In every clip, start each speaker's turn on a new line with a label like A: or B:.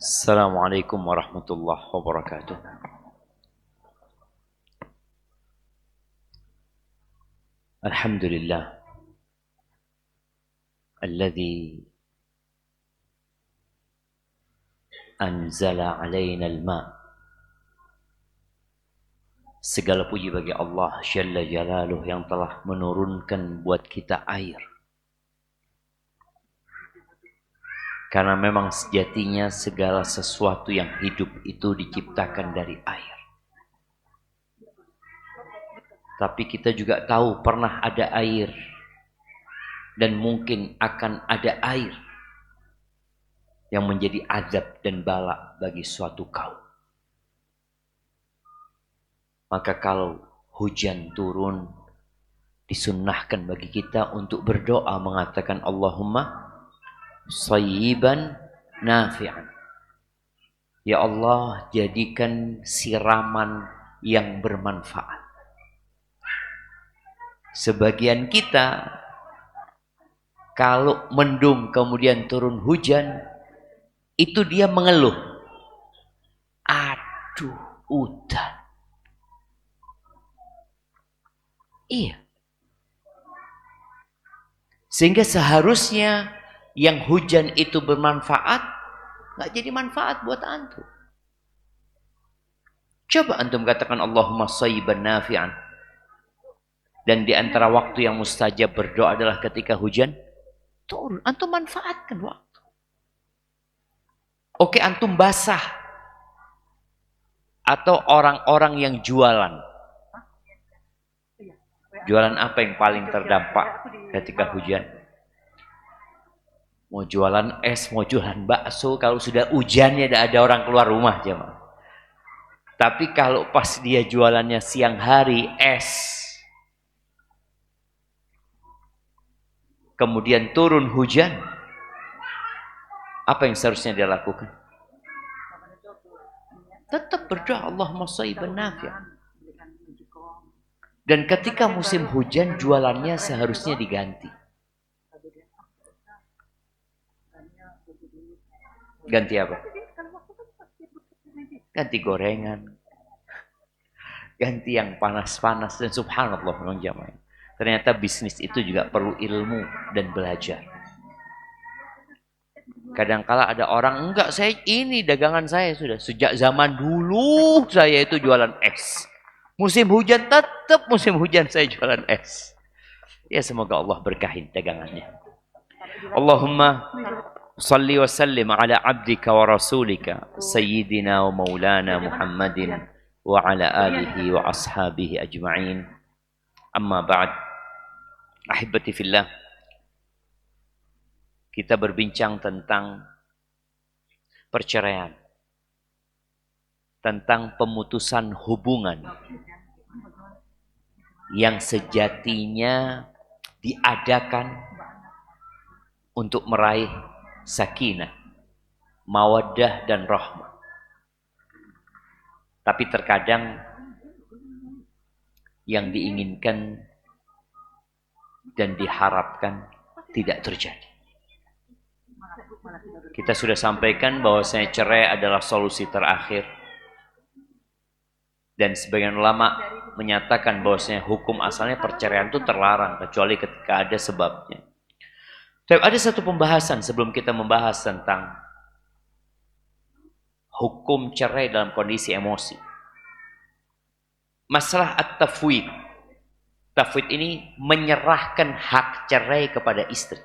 A: Assalamualaikum warahmatullahi wabarakatuh. Alhamdulillah alladzi anzala alaina al-ma. Segala puji bagi Allah Jalla Jalaluh yang telah menurunkan buat kita air. Karena memang sejatinya segala sesuatu yang hidup itu diciptakan dari air. Tapi kita juga tahu pernah ada air dan mungkin akan ada air yang menjadi azab dan bala bagi suatu kaum. Maka kalau hujan turun, disunnahkan bagi kita untuk berdoa mengatakan Allahumma sayyiban nafi'an. Ya Allah, jadikan siraman yang bermanfaat. Sebagian kita kalau mendung kemudian turun hujan, itu dia mengeluh. Aduh, udan. Iya. Sehingga seharusnya yang hujan itu bermanfaat, nggak jadi manfaat buat antum. Coba antum katakan Allahumma sayyiban nafi'an. Dan di antara waktu yang mustajab berdoa adalah ketika hujan turun. Antum manfaatkan waktu. Oke, antum basah. Atau orang-orang yang jualan. Jualan apa yang paling terdampak ketika hujan? Mau jualan es, mau jualan bakso, kalau sudah hujannya tidak ada orang keluar rumah, jemaah. Tapi kalau pas dia jualannya siang hari, es, kemudian turun hujan, apa yang seharusnya dia lakukan? Tetap berdoa Allahumma sayyiban nafi'an. Dan ketika musim hujan, jualannya seharusnya diganti. Ganti apa? Ganti gorengan. Ganti yang panas-panas. Dan subhanallah memang jamaah. Ternyata bisnis itu juga perlu ilmu dan belajar. Kadang-kala ada orang, enggak, saya ini dagangan saya sudah. Sejak zaman dulu saya itu jualan es. Musim hujan tetap musim hujan saya jualan es. Ya semoga Allah berkahin dagangannya. Allahumma salli wa sallim ala abdika wa rasulika sayyidina wa maulana Muhammadin wa ala alihi wa ashabihi ajma'in. Amma ba'd. Ahibati fillah. Kita berbincang tentang perceraian. Tentang pemutusan hubungan yang sejatinya diadakan untuk meraih sakinah, mawaddah dan rahmah. Tapi terkadang yang diinginkan dan diharapkan tidak terjadi. Kita sudah sampaikan bahwasanya cerai adalah solusi terakhir. Dan sebagian ulama menyatakan bahwasanya hukum asalnya perceraian itu terlarang kecuali ketika ada sebabnya. Tapi ada satu pembahasan sebelum kita membahas tentang hukum cerai dalam kondisi emosi. Masalah at-tafwid. Tafwid ini menyerahkan hak cerai kepada istri.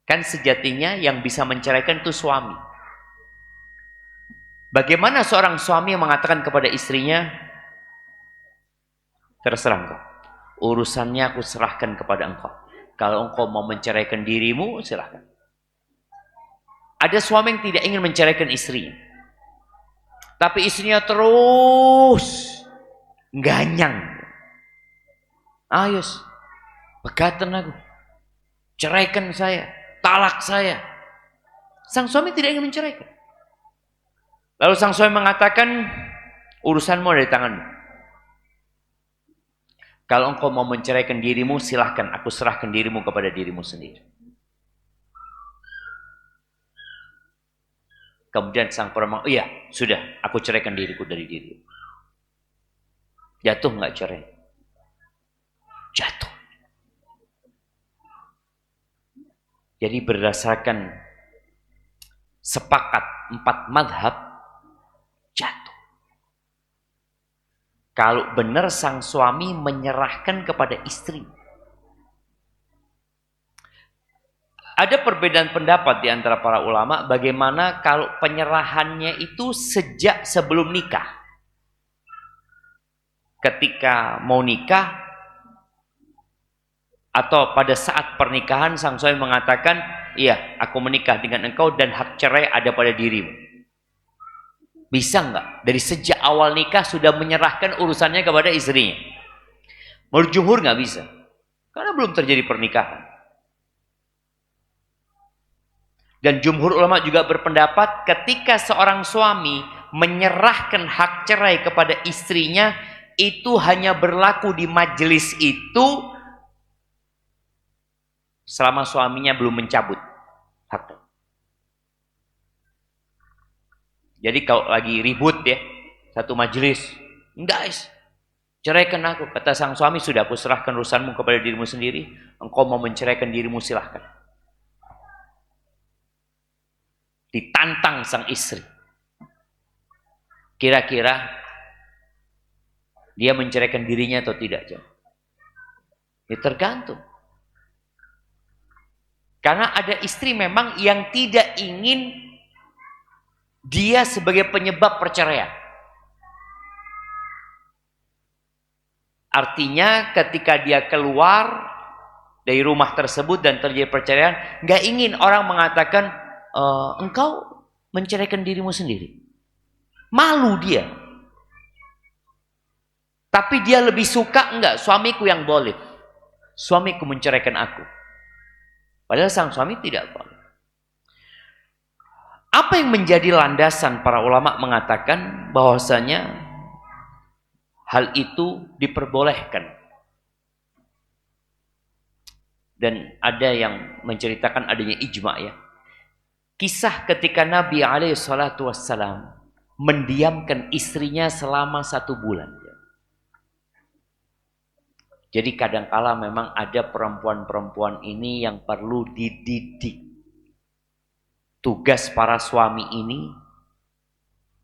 A: Kan sejatinya yang bisa menceraikan itu suami. Bagaimana seorang suami yang mengatakan kepada istrinya, terserah engkau, urusannya aku serahkan kepada engkau. Kalau engkau mau menceraikan dirimu, silahkan. Ada suami yang tidak ingin menceraikan istrinya. Tapi istrinya terus ganyang. Ayo, pegatan aku. Ceraikan saya, talak saya. Sang suami tidak ingin menceraikan. Lalu sang suami mengatakan, urusanmu ada di tanganmu. Kalau engkau mau menceraikan dirimu, silahkan aku serahkan dirimu kepada dirimu sendiri. Kemudian sang perempuan, oh iya, sudah, aku ceraikan diriku dari diri. Jatuh nggak cerai? Jatuh. Jadi berdasarkan sepakat 4 madhab, jatuh. Kalau benar sang suami menyerahkan kepada istri. Ada perbedaan pendapat di antara para ulama bagaimana kalau penyerahannya itu sejak sebelum nikah. Ketika mau nikah atau pada saat pernikahan sang suami mengatakan, iya, aku menikah dengan engkau dan hak cerai ada pada dirimu. Bisa enggak? Dari sejak awal nikah sudah menyerahkan urusannya kepada istrinya. Menurut jumhur enggak bisa. Karena belum terjadi pernikahan. Dan jumhur ulama juga berpendapat ketika seorang suami menyerahkan hak cerai kepada istrinya, itu hanya berlaku di majelis itu selama suaminya belum mencabut hak. Jadi kalau lagi ribut ya, satu majelis, guys, ceraikan aku. Kata sang suami, sudah aku serahkan urusanmu kepada dirimu sendiri. Engkau mau menceraikan dirimu, silahkan. Ditantang sang istri. Kira-kira dia menceraikan dirinya atau tidak? Ya tergantung. Karena ada istri memang yang tidak ingin dia sebagai penyebab perceraian. Artinya ketika dia keluar dari rumah tersebut dan terjadi perceraian, nggak ingin orang mengatakan, engkau menceraikan dirimu sendiri. Malu dia. Tapi dia lebih suka, enggak, suamiku yang boleh. Suamiku menceraikan aku. Padahal sang suami tidak boleh. Apa yang menjadi landasan para ulama mengatakan bahwasanya hal itu diperbolehkan? Dan ada yang menceritakan adanya ijma ya. Kisah ketika Nabi SAW mendiamkan istrinya selama 1 bulan. Jadi kadangkala memang ada perempuan-perempuan ini yang perlu dididik. Tugas para suami ini,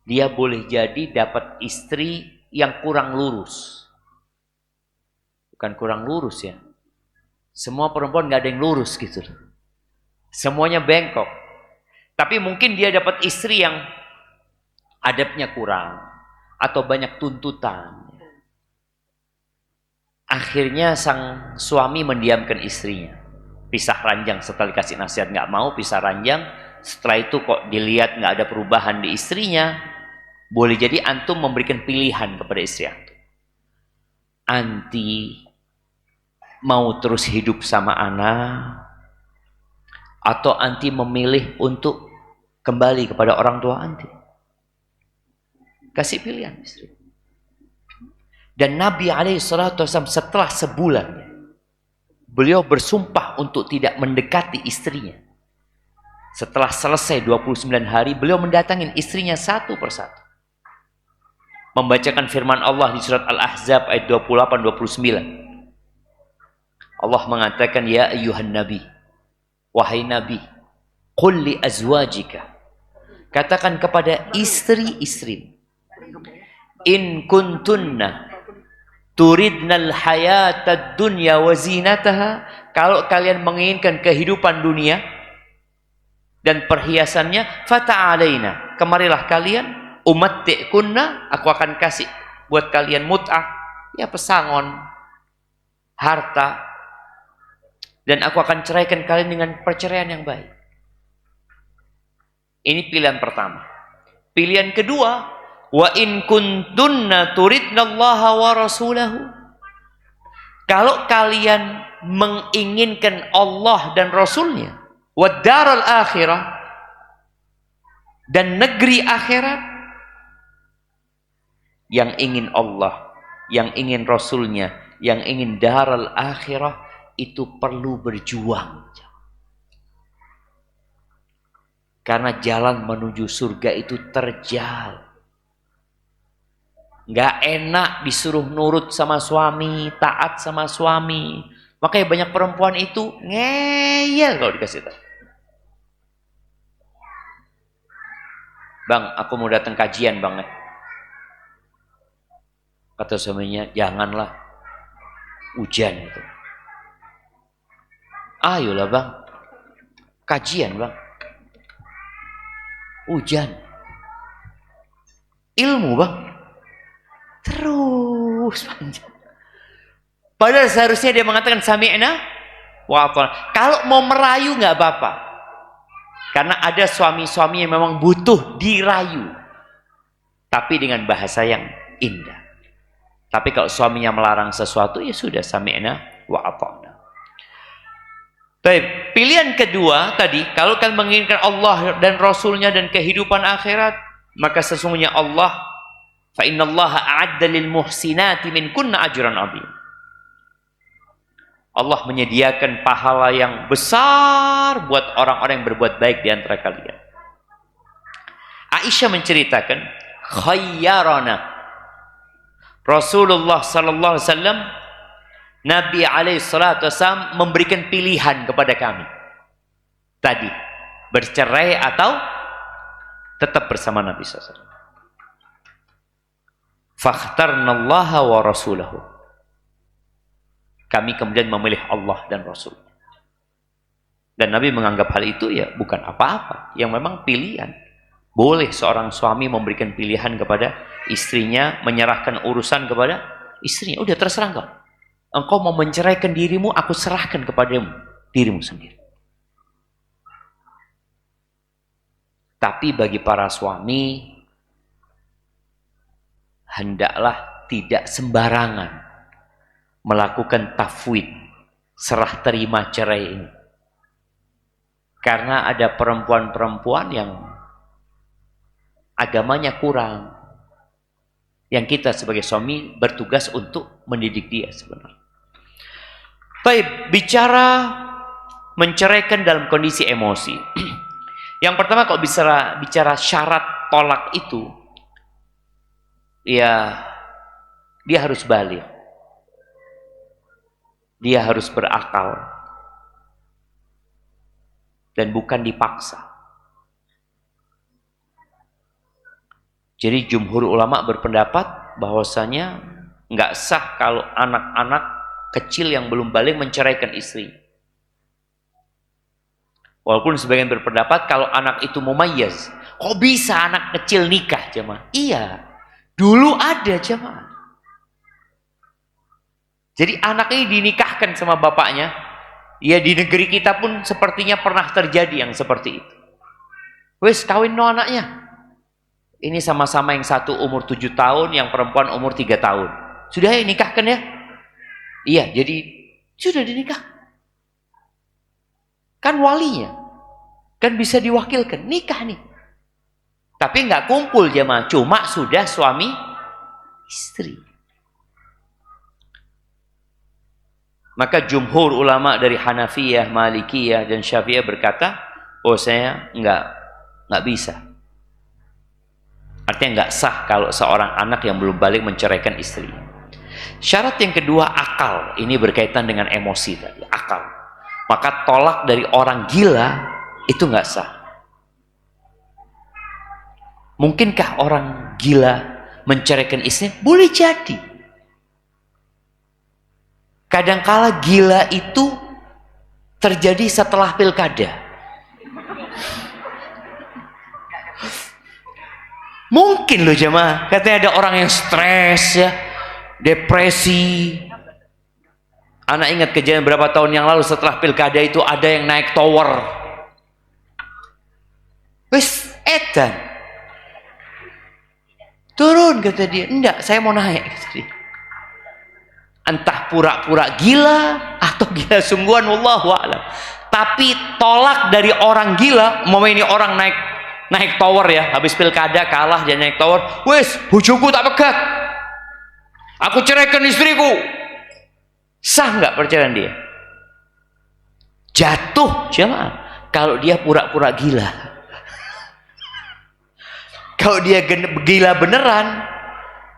A: dia boleh jadi dapat istri yang kurang lurus. Bukan kurang lurus ya. Semua perempuan gak ada yang lurus gitu. Semuanya bengkok. Tapi mungkin dia dapat istri yang adabnya kurang. Atau banyak tuntutan. Akhirnya sang suami mendiamkan istrinya. Pisah ranjang setelah dikasih nasihat nggak mau, pisah ranjang. Setelah itu kok dilihat nggak ada perubahan di istrinya. Boleh jadi antum memberikan pilihan kepada istri antum. Anti mau terus hidup sama anak. Atau anti memilih untuk kembali kepada orang tua anti. Kasih pilihan istri. Dan Nabi SAW setelah sebulan, beliau bersumpah untuk tidak mendekati istrinya. Setelah selesai 29 hari, beliau mendatangi istrinya satu persatu. Membacakan firman Allah di surat Al-Ahzab ayat 28-29. Allah mengatakan, ya ayyuhan nabi, wahai nabi, qul li azwajika, katakan kepada istri-istri, in kuntunna turidnal hayatad dunya wa zinataha, kalau kalian menginginkan kehidupan dunia dan perhiasannya, fata'alaina, kemarilah kalian, umatti'kunna, aku akan kasih buat kalian mut'ah, ya pesangon, harta, dan aku akan ceraikan kalian dengan perceraian yang baik. Ini pilihan pertama. Pilihan kedua, wa in kuntunna turidnallaha wa rasulahu, kalau kalian menginginkan Allah dan Rasulnya, wad daral akhirah, dan negeri akhirat, yang ingin Allah, yang ingin Rasulnya, yang ingin daral akhirah, itu perlu berjuang. Karena jalan menuju surga itu terjal. Nggak enak disuruh nurut sama suami, taat sama suami. Makanya banyak perempuan itu ngeyel kalau dikasih tahu. Bang, aku mau datang kajian bang. Kata suaminya, janganlah, hujan itu. Ayolah bang, kajian bang. Hujan. Ilmu bang. Terus panjang. Padahal seharusnya dia mengatakan sami'na wa ata'na. Kalau mau merayu nggak apa-apa. Karena ada suami-suami yang memang butuh dirayu. Tapi dengan bahasa yang indah. Tapi kalau suaminya melarang sesuatu, ya sudah sami'na wa ata'na. Baik, pilihan kedua tadi, kalau kalian menginginkan Allah dan Rasulnya dan kehidupan akhirat, maka sesungguhnya Allah, fa innallaha a'adda lil muhsinati minkunna ajran 'azim. Allah menyediakan pahala yang besar buat orang-orang yang berbuat baik di antara kalian. Aisyah menceritakan, khayyarana Rasulullah sallallahu alaihi wasallam, Nabi alaihi salatu wasallam memberikan pilihan kepada kami. Tadi, bercerai atau tetap bersama Nabi sallallahu alaihi wasallam. Fakhtarnallaha wa rasulahu. Kami kemudian memilih Allah dan Rasul. Dan Nabi menganggap hal itu ya bukan apa-apa, yang memang pilihan. Boleh seorang suami memberikan pilihan kepada istrinya, menyerahkan urusan kepada istrinya. Udah terserah engkau. Engkau mau menceraikan dirimu, aku serahkan kepadamu dirimu sendiri. Tapi bagi para suami, hendaklah tidak sembarangan melakukan tafwid, serah terima cerai ini. Karena ada perempuan-perempuan yang agamanya kurang, yang kita sebagai suami bertugas untuk mendidik dia sebenarnya. Baik, bicara menceraikan dalam kondisi emosi. Yang pertama, kalau bicara syarat tolak itu, ya dia harus balik. Dia harus berakal. Dan bukan dipaksa. Jadi jumhur ulama berpendapat bahwasanya nggak sah kalau anak-anak kecil yang belum balik menceraikan istri. Walaupun sebagian berpendapat kalau anak itu mumayyiz, kok bisa anak kecil nikah jemaah? Iya, dulu ada jemaah. Jadi anak ini dinikahkan sama bapaknya. Ya di negeri kita pun sepertinya pernah terjadi yang seperti itu. Wes kawin no anaknya. Ini sama-sama yang satu umur 7 tahun, yang perempuan umur 3 tahun. Sudah ya nikahkan ya? Iya, jadi sudah dinikah. Kan walinya. Kan bisa diwakilkan, nikah nih. Tapi nggak kumpul jemaah, cuma sudah suami istri. Maka jumhur ulama dari Hanafiyah, Malikiyah dan Syafi'iyah berkata, oh saya nggak bisa. Artinya nggak sah kalau seorang anak yang belum balik menceraikan istri. Syarat yang kedua, akal. Ini berkaitan dengan emosi tadi, akal. Maka tolak dari orang gila itu nggak sah. Mungkinkah orang gila menceraikan istri? Boleh jadi. Kadangkala gila itu terjadi setelah pilkada. Mungkin loh jemaah, katanya ada orang yang stres ya, depresi. Anak ingat kejadian berapa tahun yang lalu setelah pilkada itu ada yang naik tower. Wis edan. Turun kata dia, enggak saya mau naik kata dia. Entah pura-pura gila atau gila sungguhan, wallahu a'lam. Tapi tolak dari orang gila, mau ini orang naik tower ya, habis pilkada kalah dia naik tower, wes bojoku tak pegat, aku ceraikan istriku. Sah nggak perceraian dia? Jatuh jemaah kalau dia pura-pura gila. Kalau dia gila beneran,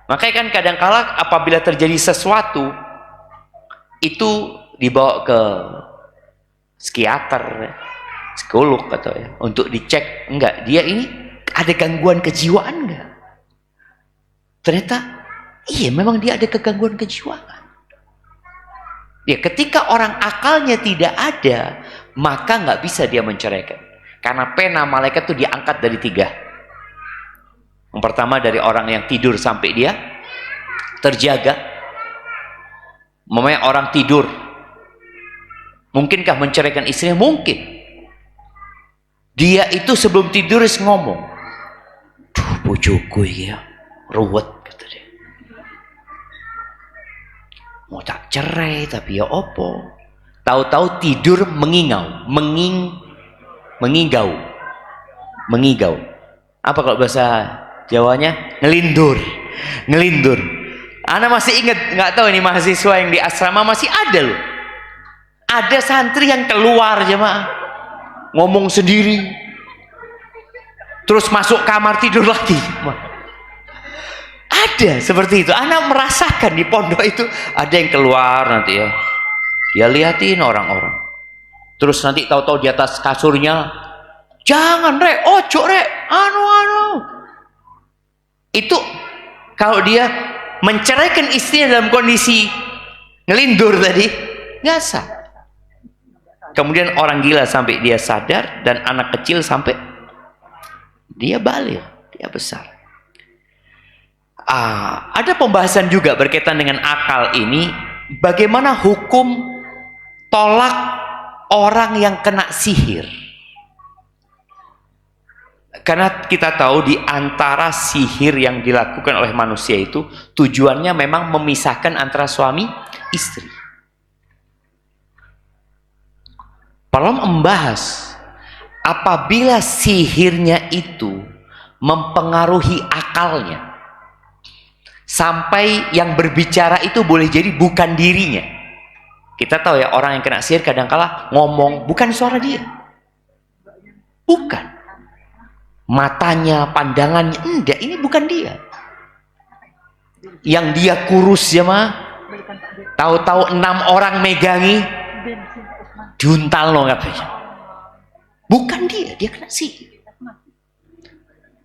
A: makanya kan kadang-kala apabila terjadi sesuatu itu dibawa ke psikiater, psikolog atau ya, untuk dicek enggak dia ini ada gangguan kejiwaan enggak. Ternyata iya, memang dia ada kegangguan kejiwaan. Ya, ketika orang akalnya tidak ada, maka nggak bisa dia menceraikan. Karena pena malaikat itu diangkat dari 3. Yang pertama dari orang yang tidur sampai dia terjaga. Memangnya orang tidur, mungkinkah menceraikan istrinya? Mungkin. Dia itu sebelum tidur ngomong, "Duh, bojoku ya, ruwet," kata dia. Mau tak cerai tapi ya opo. Tahu-tahu tidur mengingau, mengigau. Apa kalau bahasa Jawanya? Ngelindur. Ana masih ingat, nggak tahu ini mahasiswa yang di asrama masih ada loh. Ada santri yang keluar jemaah, ngomong sendiri, terus masuk kamar tidur lagi. Ada seperti itu. Ana merasakan di pondok itu ada yang keluar nanti ya, dia liatin orang-orang, terus nanti tahu-tahu di atas kasurnya, "Jangan rek, ojo rek, anu." Itu kalau dia menceraikan istrinya dalam kondisi ngelindur tadi, nggak sah. Kemudian orang gila sampai dia sadar, dan anak kecil sampai dia balik, dia besar. Ada pembahasan juga berkaitan dengan akal ini, bagaimana hukum tolak orang yang kena sihir. Karena kita tahu di antara sihir yang dilakukan oleh manusia itu tujuannya memang memisahkan antara suami istri. Perlu membahas apabila sihirnya itu mempengaruhi akalnya sampai yang berbicara itu boleh jadi bukan dirinya. Kita tahu ya, orang yang kena sihir kadang-kala ngomong bukan suara dia, bukan matanya, pandangannya, enggak, ini bukan dia. Yang dia kurus ya mah, tahu-tahu 6 orang megangi, diuntal loh katanya. Bukan dia kena sihir.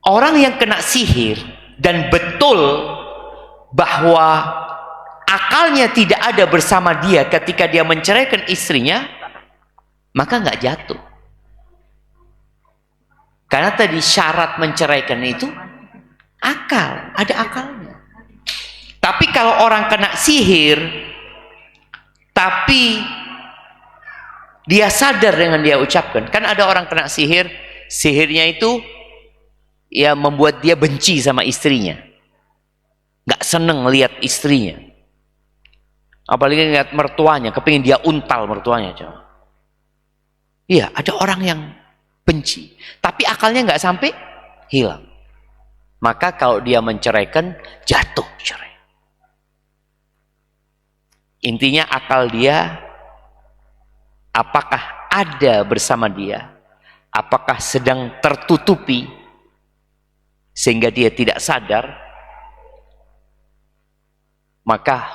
A: Orang yang kena sihir dan betul bahwa akalnya tidak ada bersama dia ketika dia menceraikan istrinya, maka nggak jatuh. Karena tadi syarat menceraikan itu akal, ada akalnya. Tapi kalau orang kena sihir, tapi dia sadar dengan dia ucapkan, kan ada orang kena sihir, sihirnya itu ya membuat dia benci sama istrinya, nggak seneng lihat istrinya, apalagi lihat mertuanya, kepingin dia untal mertuanya. Iya, ada orang yang benci, tapi akalnya nggak sampai hilang. Maka kalau dia menceraikan, jatuh cerai. Intinya akal dia, apakah ada bersama dia, apakah sedang tertutupi sehingga dia tidak sadar, maka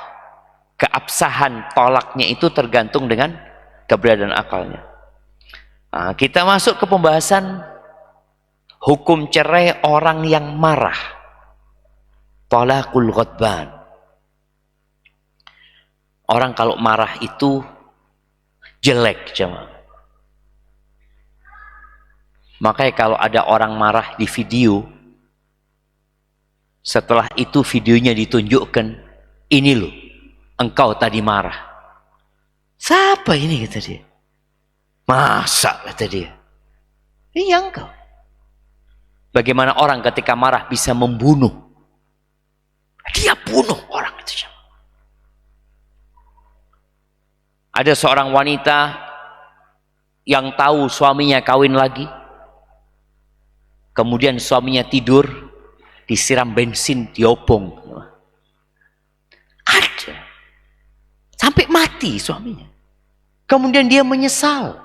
A: keabsahan tolaknya itu tergantung dengan keberadaan akalnya. Kita masuk ke pembahasan hukum cerai orang yang marah. Talaqul ghadban. Orang kalau marah itu jelek, jemaah. Makanya kalau ada orang marah di video, setelah itu videonya ditunjukkan, "Ini loh, engkau tadi marah." Siapa ini, kata dia? "Masa," kata dia, "iya engkau." Bagaimana orang ketika marah bisa membunuh? Dia bunuh orang itu. Ada seorang wanita yang tahu suaminya kawin lagi, kemudian suaminya tidur, disiram bensin, diobong. Ada. Sampai mati suaminya. Kemudian dia menyesal.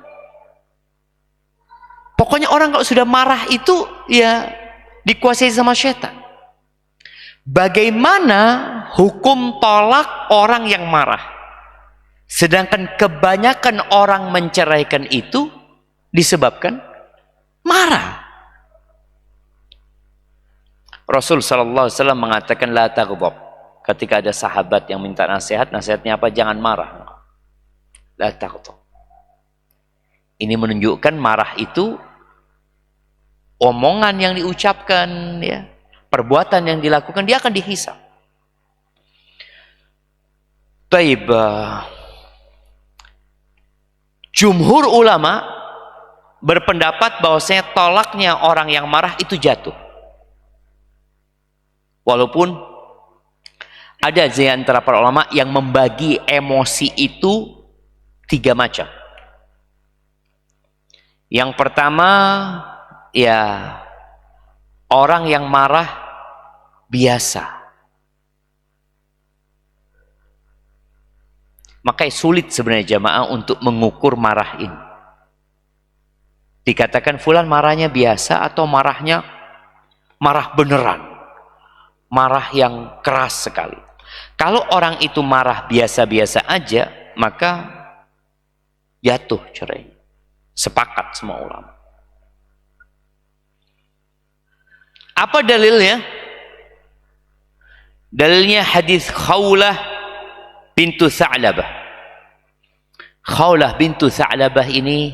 A: Pokoknya orang kalau sudah marah itu ya dikuasai sama syaitan. Bagaimana hukum tolak orang yang marah? Sedangkan kebanyakan orang menceraikan itu disebabkan marah. Rasul sallallahu alaihi wasallam mengatakan la taghdab. Ketika ada sahabat yang minta nasihat, nasihatnya apa? Jangan marah. La taghdab. Ini menunjukkan marah itu omongan yang diucapkan, ya, perbuatan yang dilakukan, dia akan dihisab. Taib. Jumhur ulama berpendapat bahwasanya tolaknya orang yang marah itu jatuh. Walaupun ada di antara para ulama yang membagi emosi itu 3 macam. Yang pertama, ya, orang yang marah biasa. Makanya sulit sebenarnya jamaah untuk mengukur marah ini. Dikatakan fulan marahnya biasa atau marahnya marah beneran. Marah yang keras sekali. Kalau orang itu marah biasa-biasa aja, maka jatuh cerai. Sepakat semua ulama. Apa dalilnya? Dalilnya hadis Khawlah bintu Tha'labah. Khawlah bintu Tha'labah ini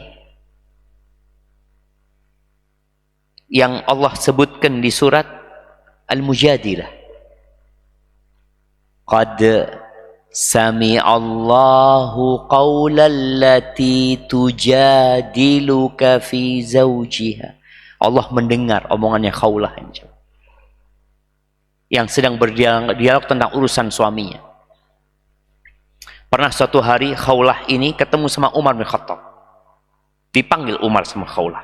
A: yang Allah sebutkan di surat Al-Mujadilah. Qad sami'allahu qawlan lati tujadiluka fi zawjiha. Allah mendengar omongannya Khawlah yang sedang berdialog tentang urusan suaminya. Pernah suatu hari Khawlah ini ketemu sama Umar bin Khattab. Dipanggil Umar sama Khawlah.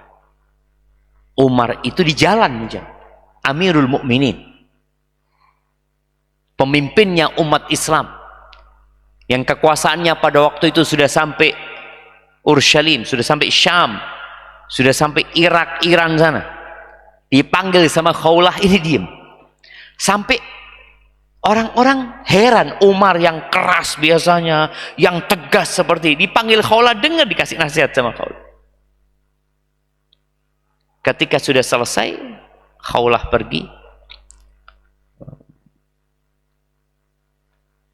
A: Umar itu di jalan. Amirul Mukminin. Pemimpinnya umat Islam. Yang kekuasaannya pada waktu itu sudah sampai Urshalim, sudah sampai Syam, sudah sampai Irak, Iran sana. Dipanggil sama Khawlah, ini diem. Sampai orang-orang heran, Umar yang keras biasanya, yang tegas seperti ini, dipanggil Khawlah, dengar dikasih nasihat sama Khawlah. Ketika sudah selesai, Khawlah pergi.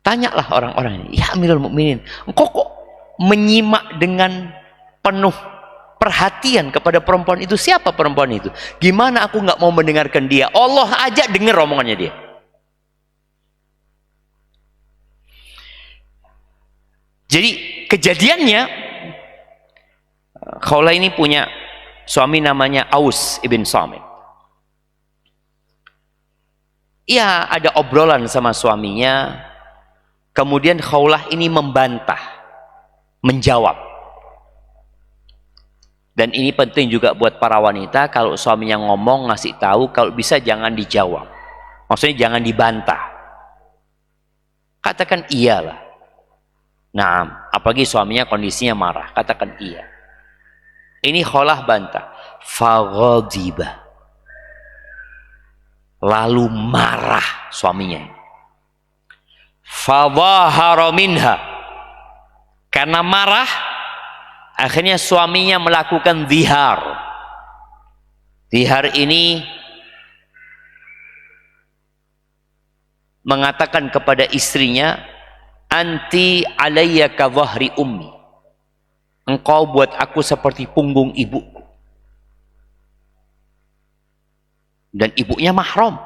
A: Tanyalah orang-orang ini, ya Amirul Mukminin, engkau kok menyimak dengan penuh perhatian kepada perempuan itu? Siapa perempuan itu? Gimana aku nggak mau mendengarkan dia? Allah aja dengar omongannya dia. Jadi kejadiannya, Khawlah ini punya suami namanya Aus ibn Samit. Ya, ada obrolan sama suaminya. Kemudian Khawlah ini membantah, menjawab. Dan ini penting juga buat para wanita, kalau suaminya ngomong, ngasih tahu, kalau bisa jangan dijawab. Maksudnya jangan dibantah. Katakan iyalah. Nah, apalagi suaminya kondisinya marah, katakan iya. Ini Khawlah bantah. Faghadiba. Lalu marah suaminya. Fadhahara minha. Karena marah, akhirnya suaminya melakukan zihar. Zihar ini mengatakan kepada istrinya, anti alayya ka dhahri ummi. Engkau buat aku seperti punggung ibuku. Dan ibunya mahram.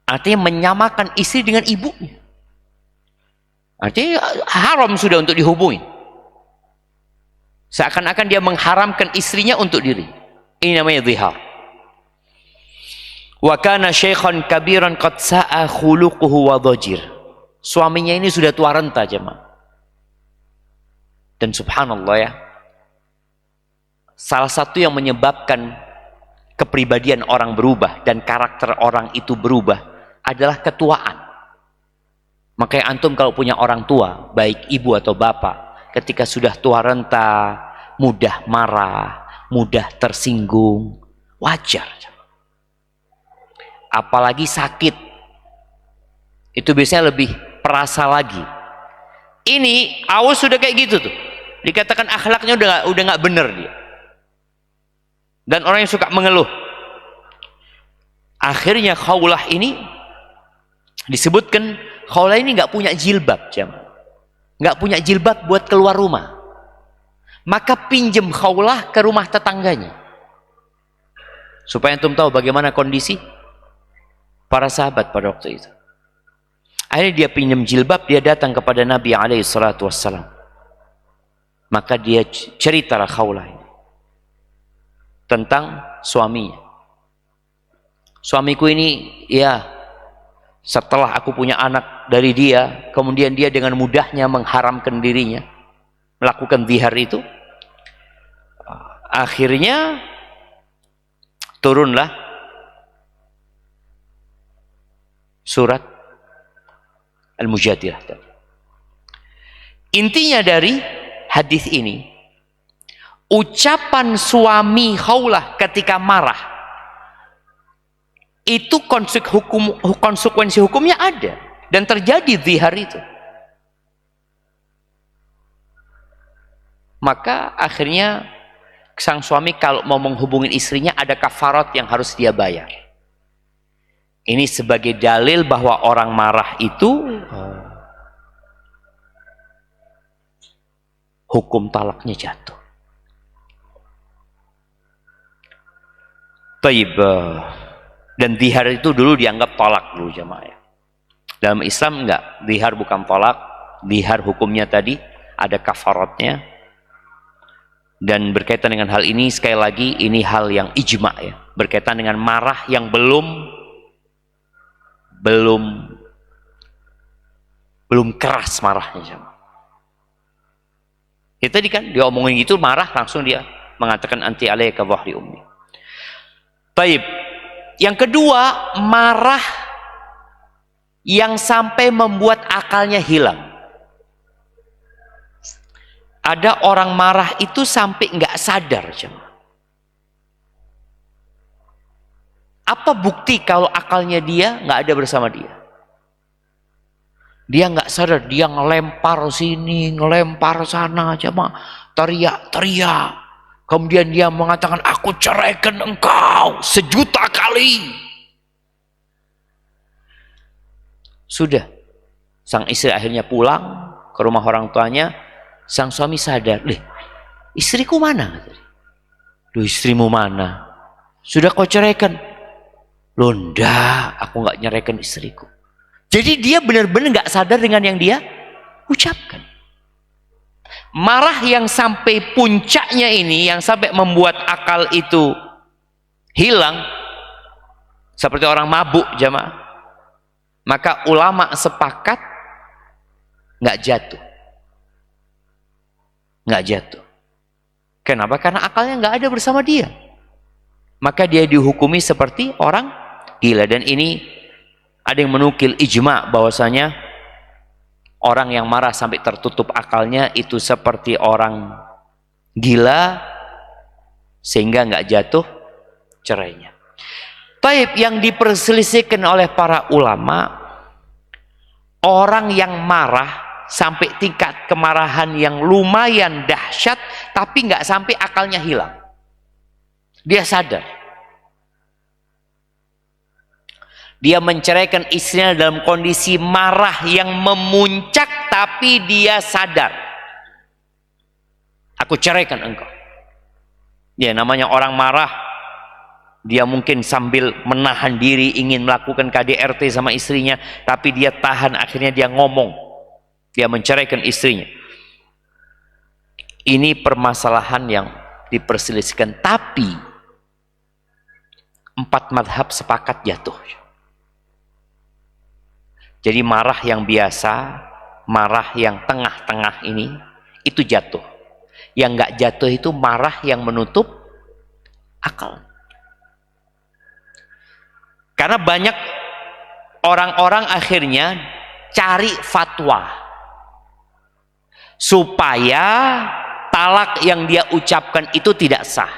A: Artinya menyamakan istri dengan ibunya. Artinya haram sudah untuk dihubungi. Seakan-akan dia mengharamkan istrinya untuk diri. Ini namanya zihar. Wa kana syaikhan kabiran qad sa'a khuluquhu wa dhajir. Suaminya ini sudah tua renta, jemaah. Dan subhanallah ya, salah satu yang menyebabkan kepribadian orang berubah dan karakter orang itu berubah adalah ketuaan. Makanya antum kalau punya orang tua, baik ibu atau bapak, ketika sudah tua renta, mudah marah, mudah tersinggung, wajar. apalagi sakit. Itu biasanya lebih perasa lagi. Ini awal sudah kayak gitu tuh. Dikatakan akhlaknya udah nggak bener dia. Dan orang yang suka mengeluh. Akhirnya Khawlah ini disebutkan Khawlah ini nggak punya jilbab, nggak punya jilbab buat keluar rumah. Maka pinjem Khawlah ke rumah tetangganya. Supaya antum tahu bagaimana kondisi para sahabat pada waktu itu. Akhirnya dia pinjam jilbab, dia datang kepada Nabi SAW. Maka dia ceritalah Khawlah ini tentang suaminya. Suamiku ini, ya, setelah aku punya anak dari dia, kemudian dia dengan mudahnya mengharamkan dirinya, melakukan zihar itu. Akhirnya turunlah surat Al-Mujadilah. Intinya dari hadis ini, ucapan suami Khawlah ketika marah itu konsekuensi hukumnya ada dan terjadi zihar itu. Maka akhirnya sang suami kalau mau menghubungi istrinya ada kafarat yang harus dia bayar. Ini sebagai dalil bahwa orang marah itu hukum talaknya jatuh. Taib. Dan zihar itu dulu dianggap tolak dulu jamaah. Dalam Islam enggak, zihar bukan tolak. Zihar hukumnya tadi ada kafaratnya. Dan berkaitan dengan hal ini, sekali lagi ini hal yang ijma ya, berkaitan dengan marah yang belum keras marahnya. Ya tadi kan dia omongin gitu, marah langsung dia mengatakan anti alaika dhahri ummi. Baik. Yang kedua, marah yang sampai membuat akalnya hilang. Ada orang marah itu sampai nggak sadar. Apa bukti kalau akalnya dia nggak ada bersama dia? Dia nggak sadar, dia ngelempar sini, ngelempar sana, teriak-teriak. Kemudian dia mengatakan, aku ceraikan engkau 1.000.000 kali. Sudah, sang istri akhirnya pulang ke rumah orang tuanya. Sang suami sadar, istriku mana? Loh, istrimu mana? Sudah kau ceraikan? Loh, enggak, aku nggak nyeraikan istriku. Jadi dia benar-benar nggak sadar dengan yang dia ucapkan. Marah yang sampai puncaknya ini, yang sampai membuat akal itu hilang, seperti orang mabuk jamaah. Maka ulama sepakat nggak jatuh. Nggak jatuh. Kenapa? Karena akalnya nggak ada bersama dia. Maka dia dihukumi seperti orang gila. Dan ini ada yang menukil ijma bahwasanya orang yang marah sampai tertutup akalnya itu seperti orang gila sehingga nggak jatuh cerainya. Taib, yang diperselisihkan oleh para ulama, orang yang marah sampai tingkat kemarahan yang lumayan dahsyat tapi nggak sampai akalnya hilang, dia sadar, dia menceraikan istrinya dalam kondisi marah yang memuncak tapi dia sadar, aku ceraikan engkau. Ya, namanya orang marah, dia mungkin sambil menahan diri ingin melakukan KDRT sama istrinya tapi dia tahan, akhirnya dia ngomong, dia menceraikan istrinya. Ini permasalahan yang diperselisihkan, tapi 4 madhab sepakat jatuh. Jadi marah yang biasa, marah yang tengah-tengah ini, itu jatuh. Yang nggak jatuh itu marah yang menutup akal. Karena banyak orang-orang akhirnya cari fatwa supaya talak yang dia ucapkan itu tidak sah.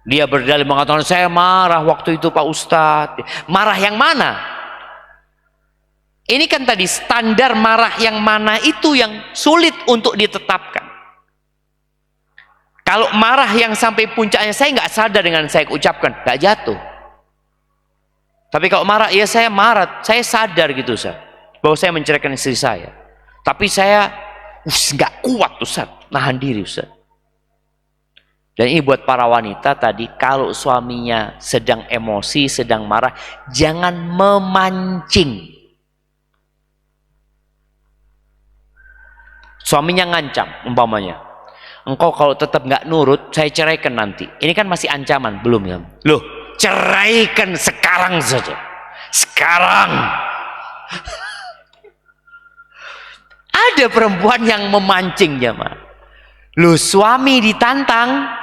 A: Dia berdalil mengatakan, saya marah waktu itu Pak Ustadz. Marah yang mana? Ini kan tadi standar marah yang mana itu yang sulit untuk ditetapkan. Kalau marah yang sampai puncaknya saya nggak sadar dengan saya ucapkan, nggak jatuh. Tapi kalau marah, ya saya marah, saya sadar gitu Ustaz, bahwa saya menceraikan istri saya. Tapi saya nggak kuat Ustaz, nahan diri Ustaz. Dan ini buat para wanita tadi, kalau suaminya sedang emosi, sedang marah, jangan memancing. Suaminya ngancam, umpamanya, engkau kalau tetap nggak nurut, saya ceraikan nanti. Ini kan masih ancaman, belum ya? Loh, ceraikan sekarang saja. Sekarang. Ada perempuan yang memancing jemaah. Loh, suami ditantang,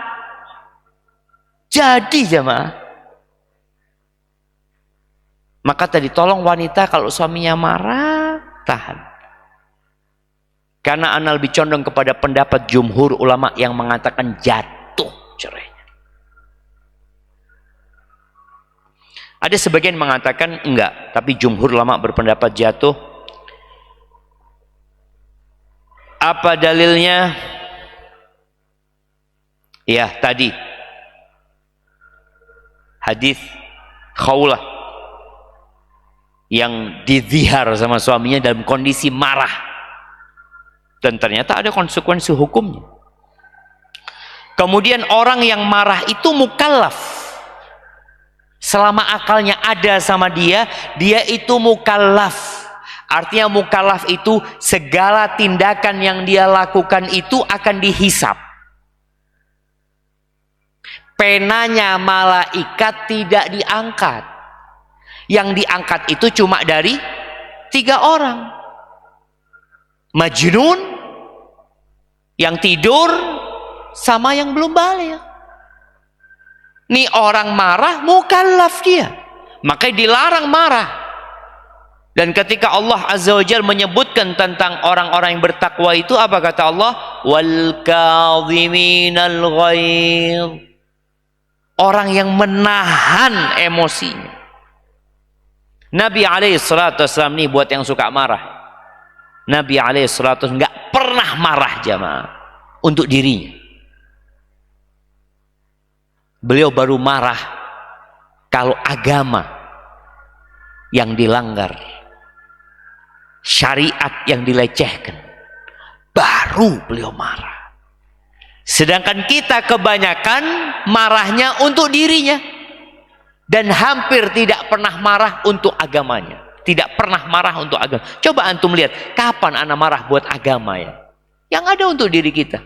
A: jadi jemaah. Maka tadi tolong wanita kalau suaminya marah, tahan. Karena ana lebih condong kepada pendapat jumhur ulama yang mengatakan jatuh cerainya. Ada sebagian mengatakan enggak, tapi jumhur ulama berpendapat jatuh. Apa dalilnya? Ya, tadi hadis Khawlah yang dizihar sama suaminya dalam kondisi marah, dan ternyata ada konsekuensi hukumnya. Kemudian orang yang marah itu mukallaf. Selama akalnya ada sama dia, dia itu mukallaf. Artinya mukallaf itu segala tindakan yang dia lakukan itu akan dihisap. Penanya malaikat tidak diangkat. Yang diangkat itu cuma dari 3 orang. Majnun, yang tidur, sama yang belum balik. Nih orang marah, mukallaf dia. Makanya dilarang marah. Dan ketika Allah Azza wa Jalla menyebutkan tentang orang-orang yang bertakwa itu, apa kata Allah? Wal kadhiminal ghaidh. Orang yang menahan emosinya. Nabi alaihissalam ini buat yang suka marah. Nabi alaihissalam nggak pernah marah jamaah untuk dirinya. Beliau baru marah kalau agama yang dilanggar, syariat yang dilecehkan, baru beliau marah. Sedangkan kita kebanyakan marahnya untuk dirinya dan hampir tidak pernah marah untuk agamanya. Tidak pernah marah untuk agama. Coba antum lihat, kapan ana marah buat agama ya? Yang ada untuk diri kita.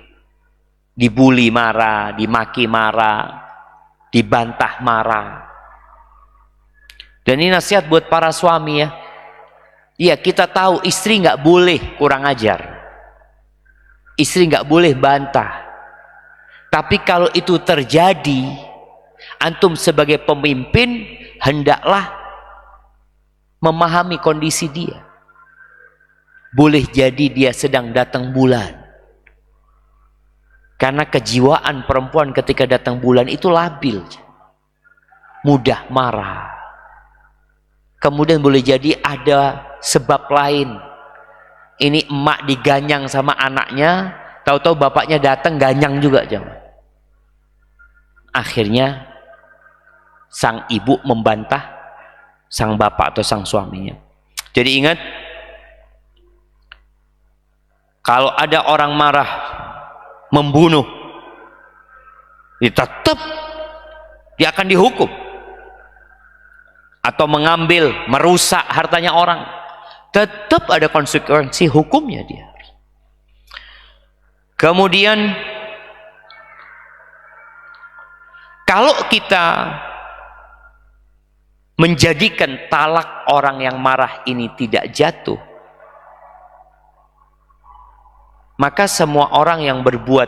A: Dibully marah, dimaki marah, dibantah marah. Dan ini nasihat buat para suami ya. Iya, kita tahu istri nggak boleh kurang ajar. Istri nggak boleh bantah. Tapi kalau itu terjadi, antum sebagai pemimpin hendaklah memahami kondisi dia. Boleh jadi dia sedang datang bulan. Karena kejiwaan perempuan ketika datang bulan itu labil. Mudah marah. Kemudian boleh jadi ada sebab lain. Ini emak diganyang sama anaknya, tahu-tahu bapaknya datang ganyang juga jemaah. Akhirnya sang ibu membantah sang bapak atau sang suaminya. Jadi ingat, kalau ada orang marah membunuh, tetap dia akan dihukum. Atau mengambil, merusak hartanya orang, tetap ada konsekuensi hukumnya dia. Kemudian kalau kita menjadikan talak orang yang marah ini tidak jatuh, maka semua orang yang berbuat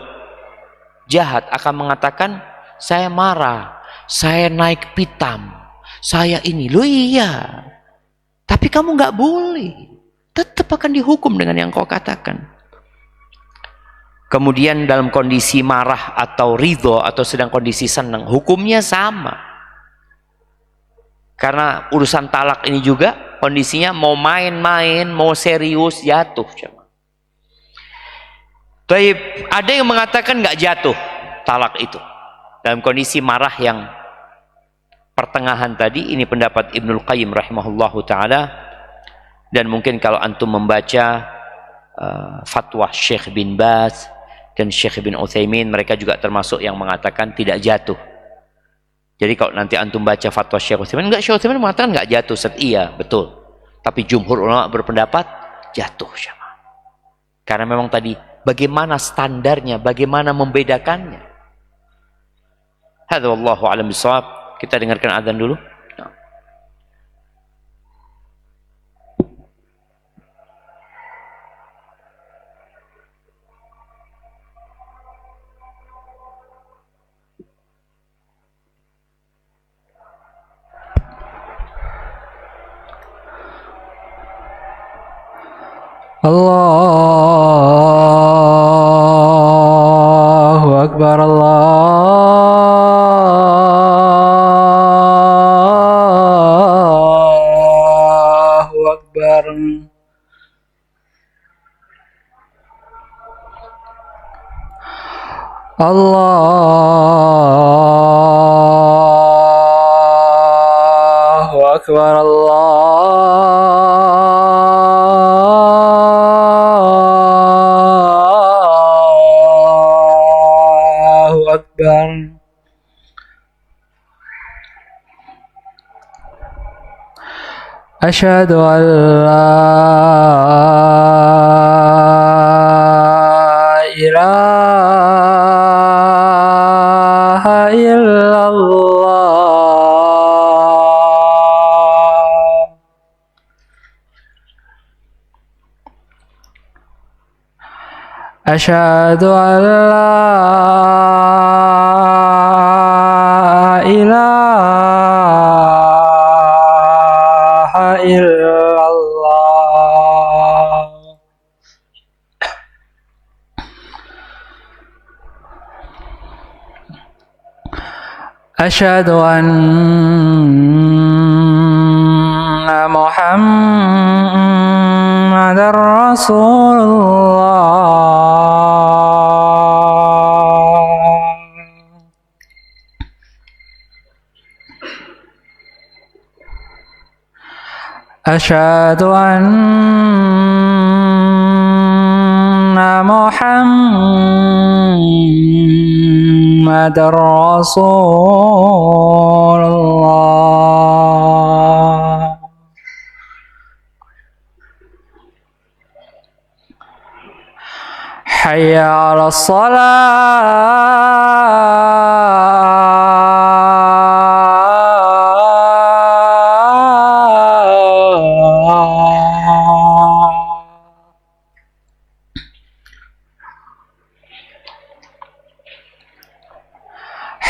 A: jahat akan mengatakan, saya marah, saya naik pitam, saya ini. Loh iya, tapi kamu nggak boleh, tetap akan dihukum dengan yang kau katakan. kemudian dalam kondisi marah atau ridho atau sedang kondisi senang, hukumnya sama. Karena urusan talak ini juga kondisinya mau main-main, mau serius, jatuh. Baik, ada yang mengatakan nggak jatuh talak itu dalam kondisi marah yang pertengahan tadi. Ini pendapat Ibnul Qayyim rahimahullahu taala, dan mungkin kalau antum membaca fatwa Syekh bin Baz dan Syekh bin Utsaimin, mereka juga termasuk yang mengatakan tidak jatuh. Jadi kalau nanti antum baca fatwa Syekh Utsaimin, enggak, Syekh Utsaimin mengatakan enggak jatuh. Iya, betul. Tapi jumhur ulama berpendapat jatuh. Karena memang tadi bagaimana standarnya, bagaimana membedakannya. Hadza wallahu a'lam bishawab. Kita dengarkan azan dulu.
B: Allahu Akbar, Allahu Akbar. Allahu Akbar, Allahu Akbar. Asyhadu an la ilaha illallah. Asyhadu an la ilaha illallah. Asyhadu anna Muhammadar Rasulullah. Asyhadu anna Muhammadar Rasulullah. Hayya 'alas shalah.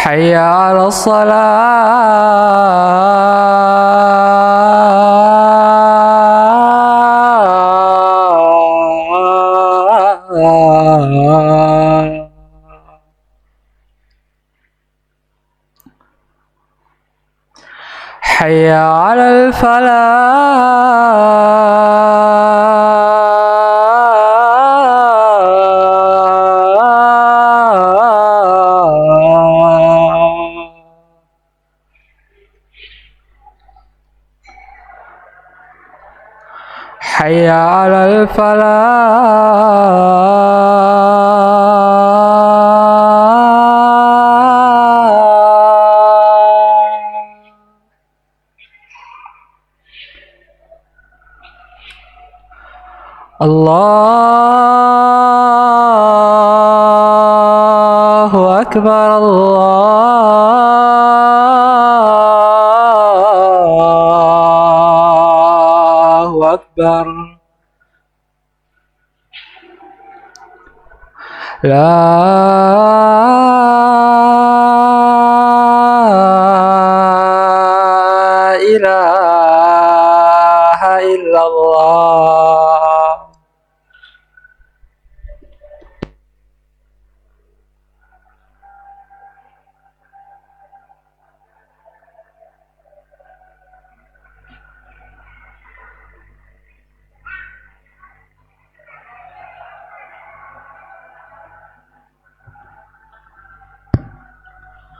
B: Hayya 'alas shalah. Hayya 'alal falah. Hayya 'alal falah. Allahu Akbar, Allahu Akbar. La ilaha illallah.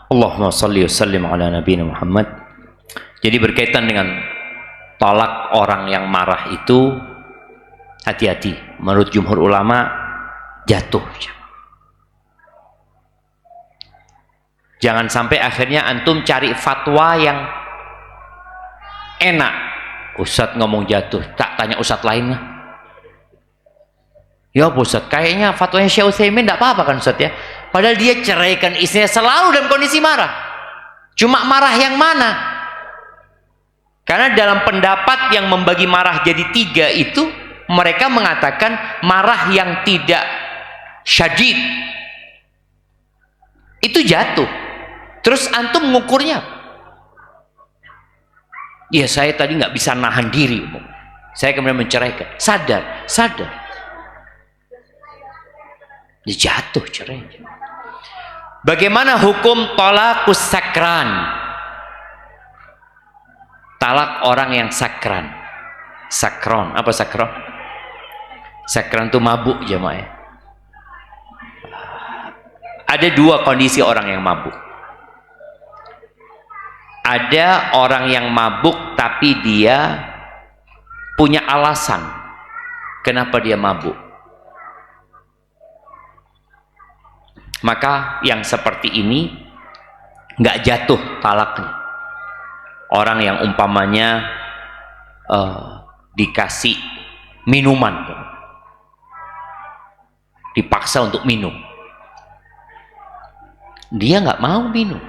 A: Allahumma salli wa sallim ala nabiyina Muhammad. Jadi berkaitan dengan tolak orang yang marah itu, hati-hati. Menurut jumhur ulama jatuh. Jangan sampai akhirnya antum cari fatwa yang enak. Ustadz ngomong jatuh, tak tanya ustadz lain lah. Ya Ustadz, kayaknya fatwanya Syekh Utsaimin tidak apa-apa kan Ustadz ya. Padahal dia ceraikan istrinya selalu dalam kondisi marah. Cuma marah yang mana? Karena dalam pendapat yang membagi marah jadi 3 itu, mereka mengatakan marah yang tidak syadid itu jatuh. Terus antum mengukurnya, ya saya tadi nggak bisa nahan diri, saya kemudian menceraikan. Sadar, dia jatuh cerai. Bagaimana hukum talakus sakran? Talak orang yang sakran. Sakron, apa sakron? Sakran itu mabuk jemaah. Ada 2 kondisi orang yang mabuk. Ada orang yang mabuk tapi dia punya alasan kenapa dia mabuk. Maka yang seperti ini nggak jatuh talaknya. Orang yang umpamanya dikasih minuman, dipaksa untuk minum, dia nggak mau minum.